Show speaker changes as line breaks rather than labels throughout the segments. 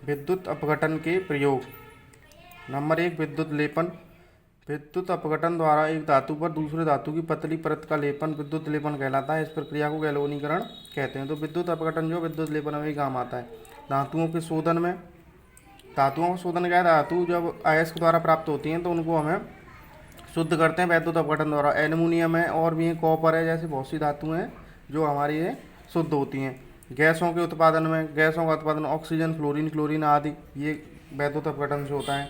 विद्युत अपघटन के प्रयोग। नंबर 1, विद्युत लेपन। विद्युत अपघटन द्वारा एक धातु पर दूसरे धातु की पतली परत का लेपन विद्युत लेपन कहलाता है। इस प्रक्रिया को गैल्वेनीकरण कहते हैं। तो विद्युत अपघटन जो विद्युत लेपन में भी काम आता है। धातुओं के शोधन में, धातुओं का शोधन क्या है, धातु जब अयस्क द्वारा प्राप्त होती हैं तो उनको हमें शुद्ध करते हैं विद्युत अपघटन द्वारा। एल्युमिनियम है और भी कॉपर है, जैसी बहुत सी धातुएं हैं जो हमारी ये शुद्ध होती हैं। गैसों के उत्पादन में, गैसों का उत्पादन ऑक्सीजन, फ्लोरीन, क्लोरीन आदि, ये विद्युत अपघटन से होता है।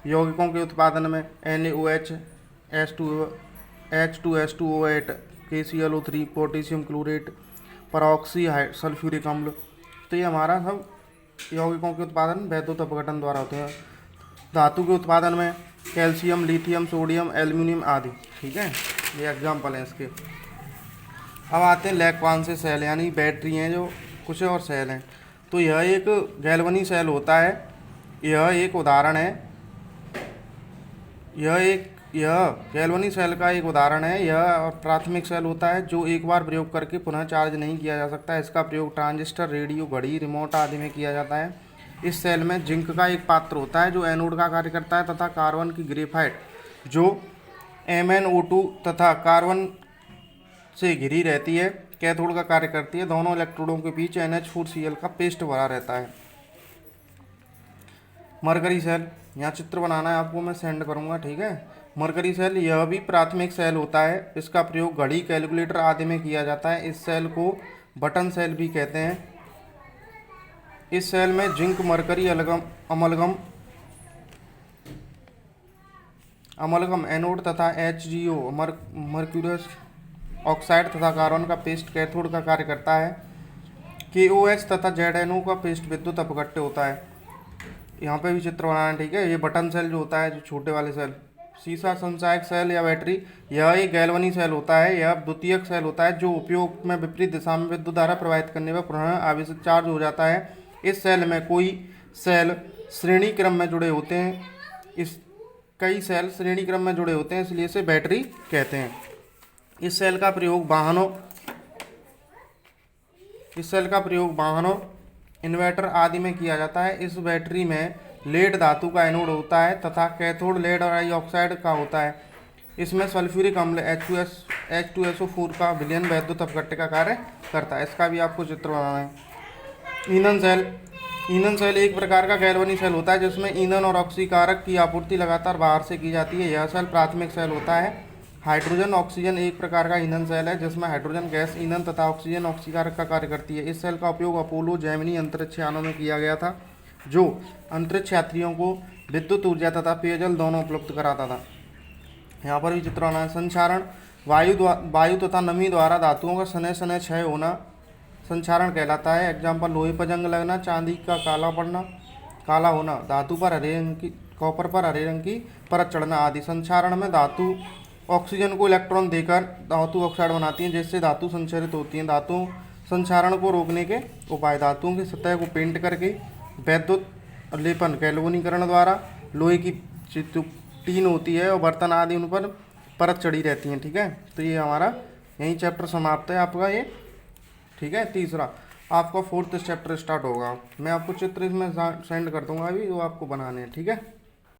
यौगिकों के उत्पादन में NaOH, H2SO8, KClO3, potassium chlorate, परऑक्सी sulphuric अम्ल, तो ये हमारा सब यौगिकों के उत्पादन विद्युत अपघटन द्वारा होते हैं। धातु के उत्पादन में कैल्शियम, लिथियम, सोडियम, एल्युमिनियम आदि। ठीक है, ये एग्जाम्पल हैं इसके। अब आते हैं लेक्वान से सेल, यानी बैटरी हैं जो कुछ और सेल हैं। तो यह एक गैल्वनी सेल होता है। यह एक उदाहरण है, यह गैल्वनी सेल का एक उदाहरण है। यह प्राथमिक सेल होता है जो एक बार प्रयोग करके पुनः चार्ज नहीं किया जा सकता। इसका प्रयोग ट्रांजिस्टर, रेडियो, घड़ी, रिमोट आदि में किया जाता है। इस सेल में जिंक का एक पात्र होता है जो एनोड का कार्य करता है, तथा कार्बन की ग्रेफाइट जो MnO2 तथा कार्बन से घिरी रहती है कैथोड का कार्य करती है। दोनों इलेक्ट्रोडों के बीच NH4Cl का पेस्ट भरा रहता है। मरकरी सेल, यहाँ चित्र बनाना है आपको, मैं सेंड करूँगा। ठीक है, मरकरी सेल यह भी प्राथमिक सेल होता है। इसका प्रयोग घड़ी, कैलकुलेटर आदि में किया जाता है। इस सेल को बटन सेल भी कहते हैं। इस सेल में जिंक, मरकरी अमलगम एनोड तथा HgO मर्क्यूरस ऑक्साइड तथा कार्बन का पेस्ट कैथोड का कार्य करता है। KOH तथा ZNO का पेस्ट विद्युत अपघट्य होता है। यहाँ पे भी चित्र बनाना है। ठीक है, ये बटन सेल जो होता है, जो छोटे वाले सेल। सीसा संचायक सेल या बैटरी, यह एक गैल्वनी सेल होता है। यह द्वितीयक सेल होता है जो उपयोग में विपरीत दिशा में विद्युत धारा प्रवाहित करने पर पुनः आवेशित चार्ज हो जाता है। इस सेल में सेल श्रेणी क्रम में जुड़े होते हैं। कई सेल श्रेणी क्रम में जुड़े होते हैं, इसलिए इसे बैटरी कहते हैं। इस सेल का प्रयोग वाहनों, इन्वर्टर आदि में किया जाता है। इस बैटरी में लेड धातु का एनोड होता है तथा कैथोड लेड और ऑक्साइड का होता है। इसमें सल्फ्यूरिक अम्ल H2SO4 का विलयन विद्युत अपघट्य का कार्य करता है। इसका भी आपको चित्र बनाना है। ईंधन सेल एक प्रकार का गैल्वनी सेल होता है जिसमें ईंधन और ऑक्सीकारक की आपूर्ति लगातार बाहर से की जाती है। यह सेल प्राथमिक सेल होता है। हाइड्रोजन ऑक्सीजन एक प्रकार का ईंधन सेल है जिसमें हाइड्रोजन गैस ईंधन तथा ऑक्सीजन ऑक्सीकारक का कार्य करती है। इस सेल का उपयोग अपोलो, जेमिनी अंतरिक्ष यानों में किया गया था, जो अंतरिक्ष यात्रियों को विद्युत ऊर्जा तथा पेयजल दोनों उपलब्ध कराता था। यहाँ पर भी चित्र बनाना है। संक्षारण, वायु तथा नमी द्वारा धातुओं का सने सने क्षय होना संक्षारण कहलाता है। एग्जाम्पल, लोहे पर जंग लगना, चांदी का काला होना, धातु पर हरे रंग की, कॉपर पर हरे रंग की परत चढ़ना आदि। संक्षारण में धातु ऑक्सीजन को इलेक्ट्रॉन देकर धातु ऑक्साइड बनाती हैं, जिससे धातु संचरित होती हैं। धातु संक्षारण को रोकने के उपाय, धातुओं की सतह को पेंट करके विद्युत लेपन, गैल्वेनीकरण द्वारा, लोहे की टीन होती है और बर्तन आदि उन पर परत चढ़ी रहती हैं। ठीक है, तो ये हमारा यही चैप्टर समाप्त है आपका ये। ठीक है, तीसरा आपका 4th चैप्टर स्टार्ट होगा। मैं आपको चित्र इसमें सेंड कर दूंगा अभी, वो आपको बनाने हैं। ठीक है।